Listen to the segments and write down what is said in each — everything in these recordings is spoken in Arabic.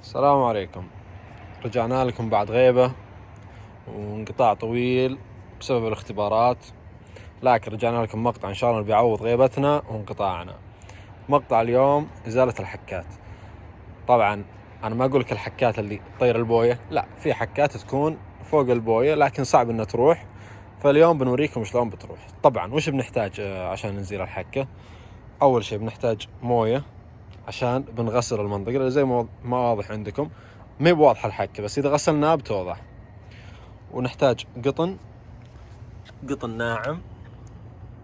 السلام عليكم. رجعنا لكم بعد غيبة وانقطاع طويل بسبب الاختبارات، لكن رجعنا لكم مقطع إن شاء الله بيعوض غيبتنا وانقطاعنا. مقطع اليوم إزالة الحكات. طبعا أنا ما أقول لك الحكات اللي تطير البوية، لا، في حكات تكون فوق البوية لكن صعب إنها تروح، فاليوم بنوريكم شلون بتروح. طبعا وش بنحتاج عشان نزيل الحكة؟ أول شيء بنحتاج موية عشان بنغسل المنطقة اللي زي ما واضح عندكم، ما هي بواضحة الحكة بس إذا غسلناها بتوضح. ونحتاج قطن ناعم،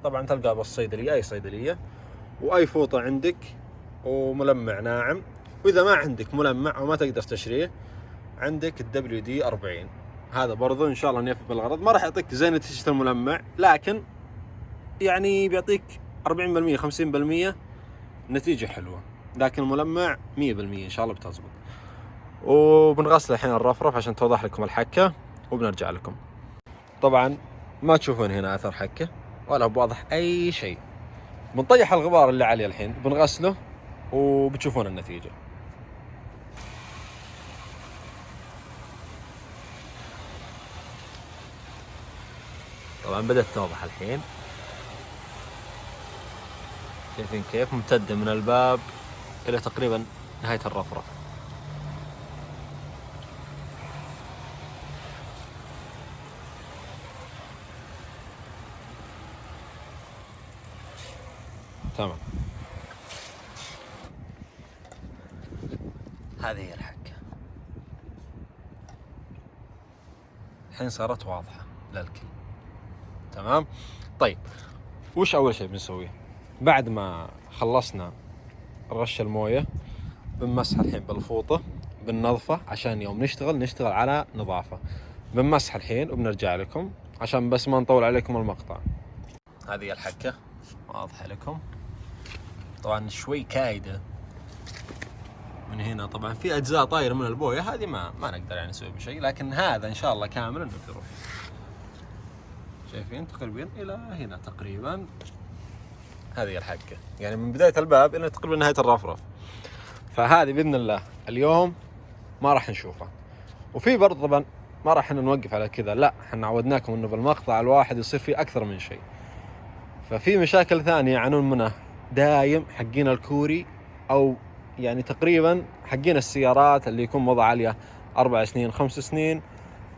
طبعا تلقاه بالصيدلية، أي صيدلية، وأي فوطة عندك، وملمع ناعم. وإذا ما عندك ملمع أو ما تقدر تشتريه، عندك WD 40. هذا برضو إن شاء الله يفي بالغرض، ما راح يعطيك زي نتيجة الملمع لكن يعني بيعطيك 40% 50% نتيجة حلوة، لكن الملمع 100% إن شاء الله بتزبط. وبنغسل الحين الرفرف عشان توضح لكم الحكة وبنرجع لكم. طبعا ما تشوفون هنا أثر حكة ولا بواضح أي شيء. بنطيح الغبار اللي عليه الحين، بنغسله وبتشوفون النتيجة. طبعا بدأت توضح الحين، شايفين كيف ممتدة من الباب إلى تقريبا نهاية الرفرف. تمام، هذه هي الحكة الحين صارت واضحة للكل. تمام. طيب وش أول شيء بنسويه بعد ما خلصنا رش الموية؟ بنمسح الحين بالفوطة، بننظفه عشان يوم نشتغل على نظافة. بنمسح الحين وبنرجع لكم عشان بس ما نطول عليكم المقطع. هذه الحكة واضحة لكم، طبعا شوي كايدة من هنا، طبعا في أجزاء طايرة من البوية، هذه ما نقدر يعني نسوي بشيء، لكن هذا إن شاء الله كامل إنه يروح. شايفين تقريبا إلى هنا تقريبا. هذه الحكة يعني من بداية الباب إلى تقريبا نهاية الرفرف. فهذه بإذن الله اليوم ما راح نشوفه. وفي برضه طبعا ما راح نوقف على كذا، لا، احنا عودناكم انه بالمقطع الواحد يصير فيه اكثر من شيء. ففي مشاكل ثانية يعانون منها دايم حقين الكوري، او يعني تقريبا حقين السيارات اللي يكون وضع عليها 4 سنين 5 سنين،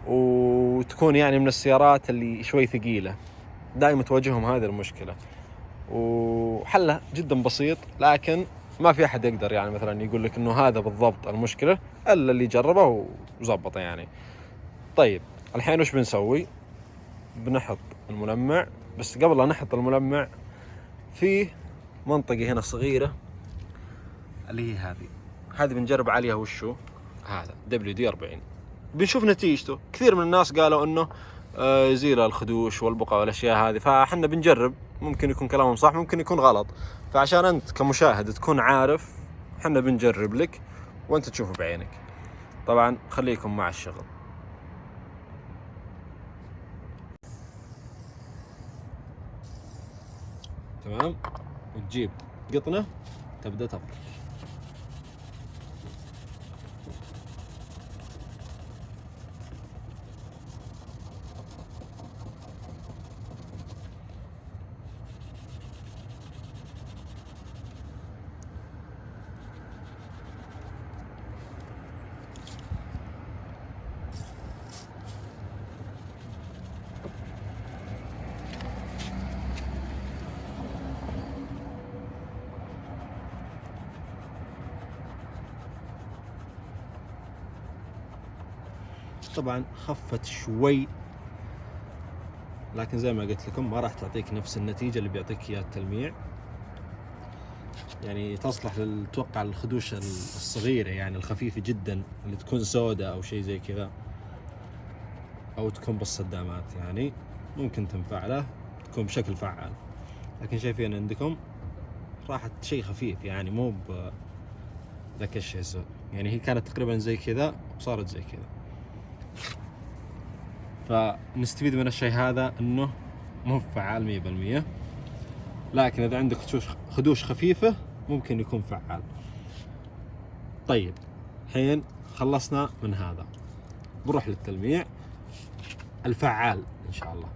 وتكون يعني من السيارات اللي شوي ثقيلة، دائما تواجههم هذه المشكلة. وحلها جدا بسيط، لكن ما في أحد يقدر يعني مثلا يقول لك إنه هذا بالضبط المشكلة إلا اللي جربه وزبطه يعني. طيب الحين وش بنسوي؟ بنحط الملمع، بس قبل لا نحط الملمع في منطقة هنا صغيرة اللي هي هذه بنجرب عليها وشو هذا WD 40. بنشوف نتيجته. كثير من الناس قالوا إنه يزيل الخدوش والبقع والأشياء هذه، فحنا بنجرب، ممكن يكون كلامهم صح ممكن يكون غلط، فعشان أنت كمشاهد تكون عارف حنا بنجرب لك وأنت تشوفه بعينك. طبعا خليكم مع الشغل. تمام، وتجيب قطنة تبدأ تفرش. طبعا خفت شوي، لكن زي ما قلت لكم ما راح تعطيك نفس النتيجة اللي بيعطيك اياها التلميع. يعني تصلح توقع الخدوش الصغيرة يعني الخفيفة جدا اللي تكون سوداء او شيء زي كذا، او تكون بالصدامات، يعني ممكن تنفع له تكون بشكل فعال. لكن شايفين عندكم راحت شيء خفيف، يعني مو ذاك الشيء يعني هي كانت تقريبا زي كذا وصارت زي كذا. فنستفيد من الشيء هذا انه مو فعال 100%، لكن اذا عندك خدوش خفيفة ممكن يكون فعال. طيب الحين خلصنا من هذا، بنروح للتلميع الفعال ان شاء الله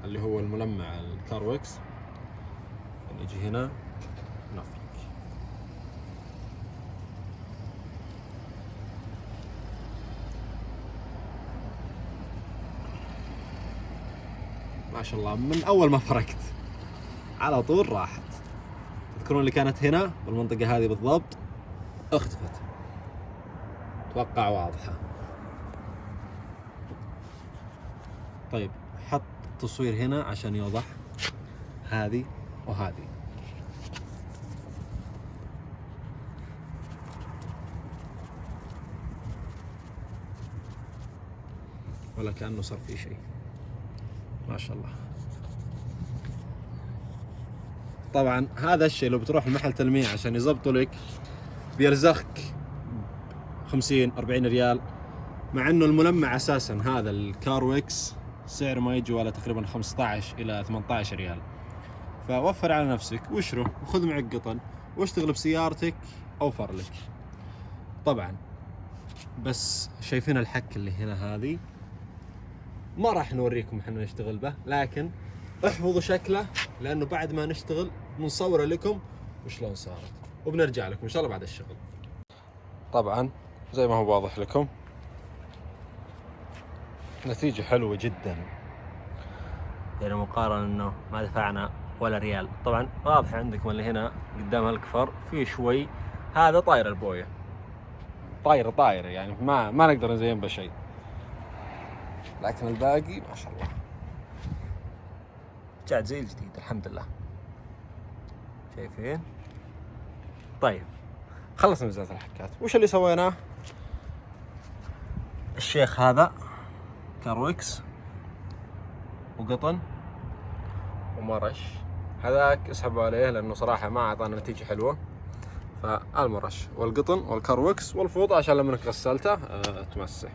اللي هو الملمع الكاروكس. نجي هنا نفرك. ما شاء الله من اول ما فركت على طول راحت. تذكرون اللي كانت هنا بالمنطقة هذه بالضبط اختفت، اتوقع واضحة. طيب حط تصوير هنا عشان يوضح هذه وهذه. ولا كأنه صار في شيء، ما شاء الله. طبعا هذا الشيء لو بتروح المحل تلميع عشان يضبطوا لك بيرزخك 50-40 ريال، مع انه الملمع اساسا هذا الكاروكس سعر ما يجي ولا تقريبا 15 الى 18 ريال. فوفر على نفسك واشره وخذ معك قطن واشتغل بسيارتك اوفر لك. طبعا بس شايفين الحك اللي هنا هذه ما راح نوريكم احنا نشتغل به، لكن احفظوا شكله لانه بعد ما نشتغل بنصوره لكم وشلون صارت وبنرجع لكم ان شاء الله بعد الشغل. طبعا زي ما هو واضح لكم نتيجة حلوة جدا، يعني مقارنة انه ما دفعنا ولا ريال. طبعا واضح عندكم اللي هنا قدام هالكفر في شوي، هذا طاير البوية، طاير يعني ما نقدر نزين بشيء، لكن الباقي ما شاء الله جات زي الجديد الحمد لله. شايفين؟ طيب خلصنا من زيادة الحكات. وش اللي سويناه؟ الشيخ هذا كاروكس وقطن ومرش، هذاك اسحبوا عليه لانه صراحة ما اعطانا نتيجة حلوة. فالمرش والقطن والكاروكس والفوط عشان لما انك غسلته تمسح.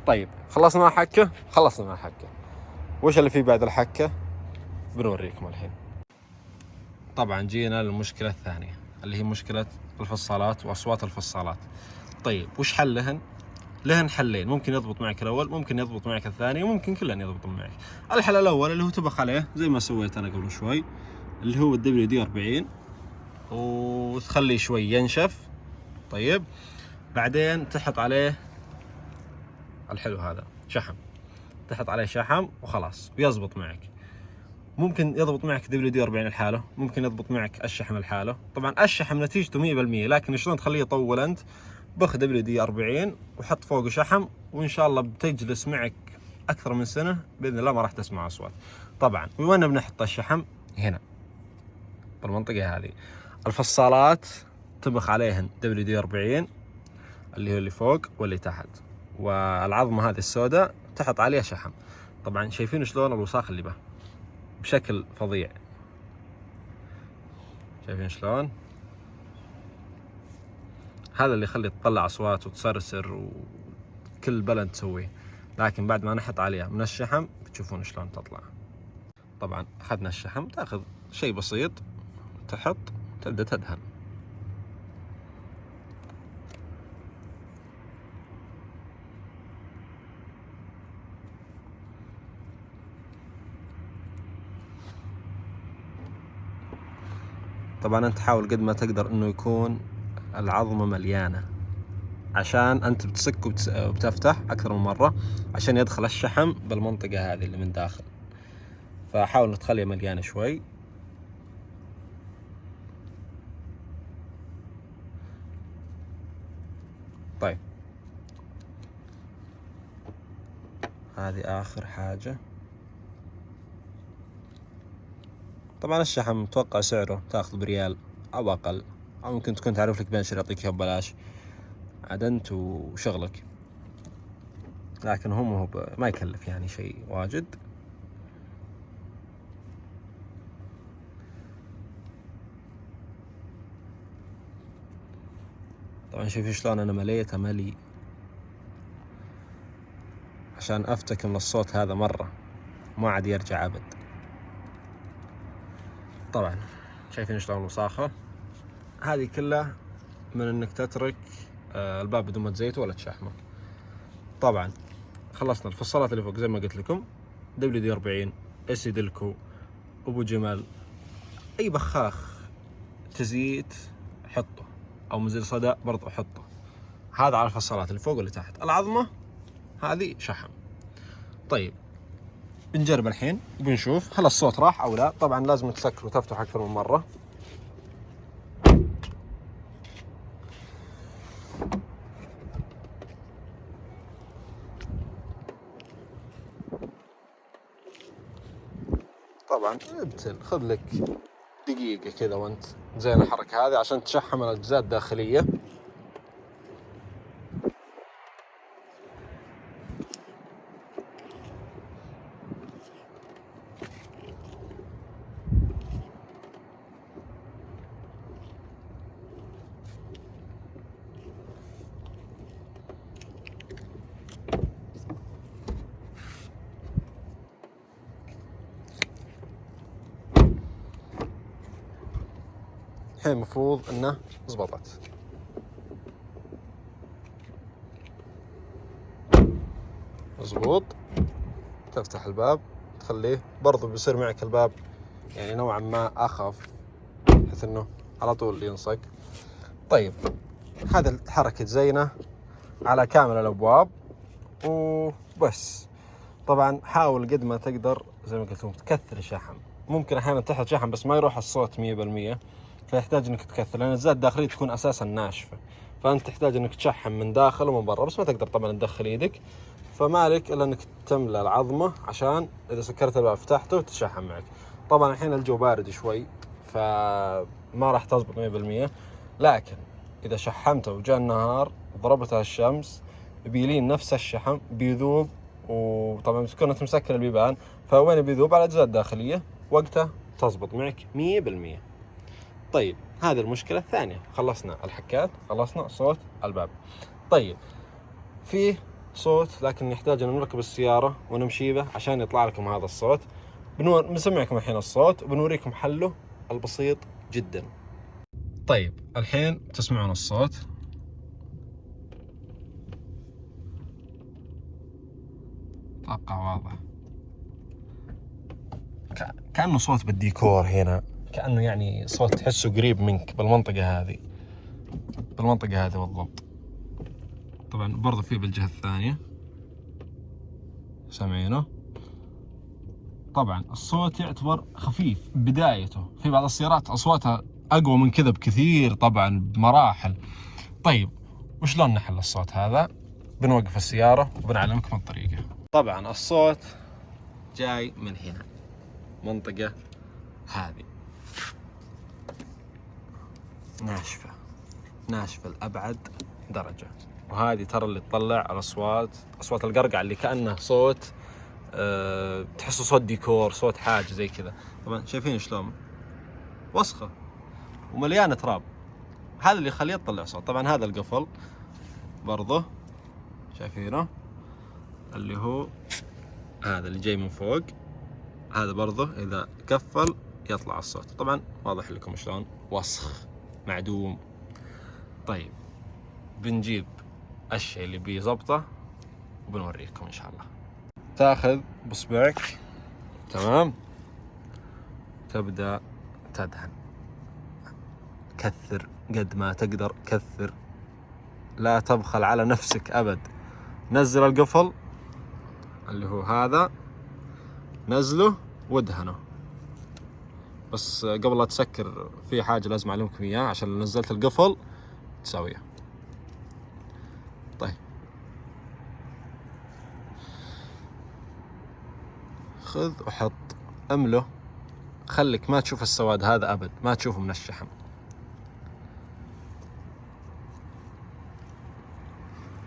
طيب خلصنا مع حكة، خلصنا مع حكة. وش اللي فيه بعد الحكة؟ بنوريكم الحين. طبعا جينا للمشكلة الثانية اللي هي مشكلة الفصالات واصوات الفصالات. طيب وش حلهن؟ لهن حلين، ممكن يضبط معك الاول، ممكن يضبط معك الثاني، وممكن كلهم يضبطون معك. الحل الاول اللي هو تبخ عليه زي ما سويت انا قبل شوي، اللي هو WD-40 وتخليه شوي ينشف. طيب بعدين تحط عليه الحلو هذا شحم، تحط عليه شحم وخلاص ويضبط معك. ممكن يضبط معك WD-40 لحاله، ممكن يضبط معك الشحم لحاله. طبعا الشحم نتيجته 100%، لكن شلون تخليه يطول انت؟ بخ WD-40 وحط فوقه شحم وان شاء الله بتجلس معك اكثر من سنة باذن الله، ما راح تسمع اصوات. طبعا وين بنحط الشحم؟ هنا بالمنطقة هذه. الفصالات تبخ عليهن WD-40 اللي هو اللي فوق واللي تحت، والعظمة هذه السوداء تحط عليها شحم. طبعا شايفين شلون الوساخ اللي به بشكل فظيع، شايفين شلون؟ هذا اللي يخلي تطلع اصوات وتصرصر وكل بلد تسويه، لكن بعد ما نحط عليها من الشحم بتشوفون شلون تطلع. طبعا اخذنا الشحم، تاخذ شيء بسيط تحط تبدا تدهن. طبعا انت حاول قد ما تقدر انه يكون العظمة مليانة، عشان انت بتسك وبتفتح اكثر من مرة عشان يدخل الشحم بالمنطقة هذه اللي من داخل. فحاول تخليها مليانة شوي. طيب هذه اخر حاجة. طبعا الشحم متوقع سعره تاخذ بريال او اقل، او ممكن تكون تعرف لك بنشر يعطيك اياه ببلاش عاد انت وشغلك، لكن هو ما يكلف يعني شيء واجد. طبعا شوفي شلون انا مليته ملي عشان افتك من الصوت هذا مرة ما عاد يرجع ابد. طبعا شايفين شلون الوساخة هذه كلها من انك تترك الباب بدون ما تزيته ولا تشحمه. طبعا خلصنا الفصالات اللي فوق زي ما قلت لكم، WD-40، اسيدلكو، ابو جمل، اي بخاخ تزييت حطه، او مزيل صدى برضه حطه. هذا على الفصالات اللي فوق واللي تحت. العظمه هذه شحم. طيب بنجرب الحين بنشوف هل الصوت راح او لا. طبعا لازم تسكر وتفتح اكثر من مره. طبعا ابتل، خذ لك دقيقة كذا وانت زين الحركة هذه عشان تشحم الأجزاء الداخلية. الحين المفروض انه زبطت. مزبوط. تفتح الباب تخليه، برضو بيصير معك الباب يعني نوعا ما اخف بحيث انه على طول ينصق. طيب هذا الحركة زينة على كامل الابواب وبس. طبعا حاول قد ما تقدر زي ما قلت لكم تكثر الشحم. ممكن احيانا تحط شحم بس ما يروح الصوت 100%، فيحتاج انك تكثر لان الأجزاء الداخلية تكون اساسا ناشفة، فانت تحتاج انك تشحم من داخل ومن برا، بس ما تقدر طبعا تدخل يدك، فمالك الا انك تملى العظمة عشان اذا سكرت الباب فتحته تشحم معك. طبعا الحين الجو بارد شوي فما راح تزبط 100%، لكن اذا شحمته وجاء النهار ضربتها الشمس بيلين نفس الشحم بيذوب، وطبعا تكون انت مسكر البيبان فوين بيذوب على الاجزاء الداخليه، وقتها تزبط معك 100%. طيب هذه المشكله الثانيه. خلصنا الحكات، خلصنا صوت الباب. طيب فيه صوت لكن يحتاج ان نركب السياره ونمشي به عشان يطلع لكم هذا الصوت. بنسمعكم الحين الصوت وبنوريكم حله البسيط جدا. طيب الحين تسمعون الصوت. اتوقع واضح. كأنه صوت بالديكور هنا، كأنه يعني صوت تحسه قريب منك بالمنطقة هذه بالضبط. طبعا برضو في بالجهة الثانية سامعينه. طبعا الصوت يعتبر خفيف بدايته، في بعض السيارات أصواتها أقوى من كذا بكثير طبعا بمراحل. طيب وشلون نحل الصوت هذا؟ بنوقف السيارة وبنعلمكم الطريقة. طبعا الصوت جاي من هنا، منطقة هذه ناشفة لأبعد درجة، وهذه ترى اللي تطلع الأصوات القرقعة اللي كأنه صوت تحسه صوت ديكور، صوت حاجة زي كذا. طبعا شايفين شلون وسخة ومليانة تراب، هذا اللي يخليه يطلع صوت. طبعا هذا القفل برضه شايفينه اللي هو هذا اللي جاي من فوق، هذا برضه إذا قفل يطلع الصوت. طبعا واضح لكم شلون وسخ معدوم. طيب بنجيب الشيء اللي بيه ضبطه وبنوريكم إن شاء الله. تاخذ بصبعك تمام، تبدأ تدهن، كثر قد ما تقدر، كثر، لا تبخل على نفسك أبد. نزل القفل اللي هو هذا، نزله وادهنه. بس قبل لا تسكر في حاجة لازم أعلمكم إياها عشان لو نزلت القفل تسويها. طيب خذ وحط، امله، خليك ما تشوف السواد هذا أبد، ما تشوفه من الشحم.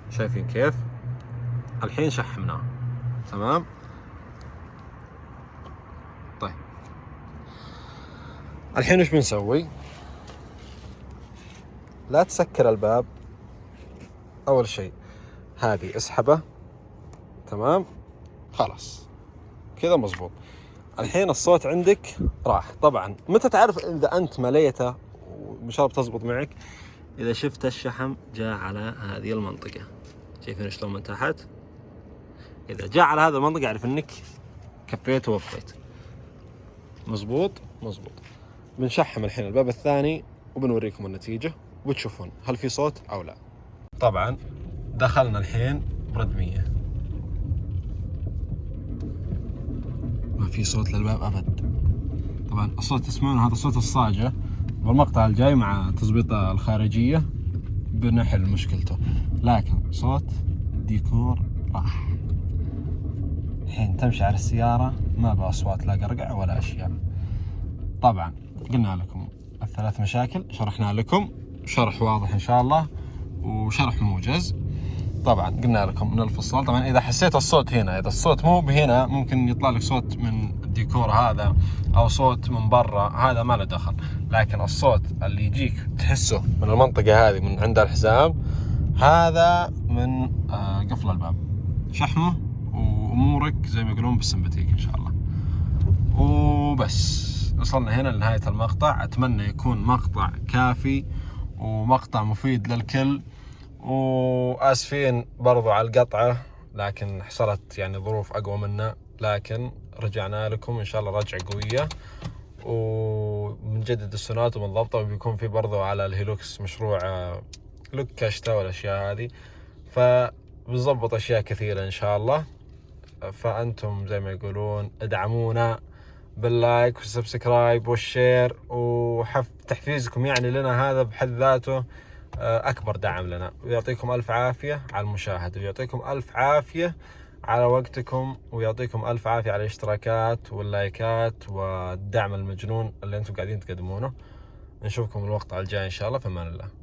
شايفين كيف؟ الحين شحمناه تمام. طيب الحين ايش بنسوي؟ لا تسكر الباب. اول شيء هذه اسحبه تمام، خلاص كذا مزبوط. الحين الصوت عندك راح. طبعا متى تعرف اذا انت مليته ومش عارف تزبط معك؟ إذا شفت الشحم جاء على هذه المنطقة، شايفين شلون من تحت؟ إذا جاء على هذه المنطقة أعرف إنك كفيت ووفيت. مزبوط. بنشحم الحين الباب الثاني وبنوريكم النتيجة وبتشوفون هل في صوت أو لا. طبعا دخلنا الحين بردمية، ما في صوت للباب أبد. طبعا الصوت تسمعونه هذا صوت الصاجة، بالمقطع الجاي مع تظبيطه الخارجية بنحل مشكلته، لكن صوت الديكور راح. الحين تمشي على السيارة ما بأصوات لا قرقع ولا أشياء. طبعا قلنا لكم الثلاث مشاكل، شرحنا لكم شرح واضح إن شاء الله وشرح موجز. طبعا قلنا لكم من الفصال. طبعا إذا حسيت الصوت هنا، إذا الصوت مو بهنا ممكن يطلع لك صوت من الديكور هذا أو صوت من برا، هذا ما له دخل. لكن الصوت اللي يجيك تحسه من المنطقة هذه من عند الحزام، هذا من قفل الباب. شحمه وأمورك زي ما يقولون بالسمباتيك إن شاء الله. وبس وصلنا هنا لنهاية المقطع. أتمنى يكون مقطع كافي ومقطع مفيد للكل، وآسفين برضو على القطعة، لكن حصلت يعني ظروف أقوى منا، لكن رجعنا لكم إن شاء الله رجعة قوية وبنجدد السونات وبنضبطه، وبيكون في برضو على الهيلوكس مشروع لوك كشتة والأشياء هذه، فبنضبط أشياء كثيرة إن شاء الله. فأنتم زي ما يقولون ادعمونا باللايك والسبسكرايب والشير، تحفيزكم يعني لنا هذا بحد ذاته أكبر دعم لنا. ويعطيكم ألف عافية على المشاهدة، ويعطيكم ألف عافية على وقتكم، ويعطيكم ألف عافية على الاشتراكات واللايكات والدعم المجنون اللي أنتم قاعدين تقدمونه. نشوفكم الوقت على الجاي إن شاء الله. في أمان الله.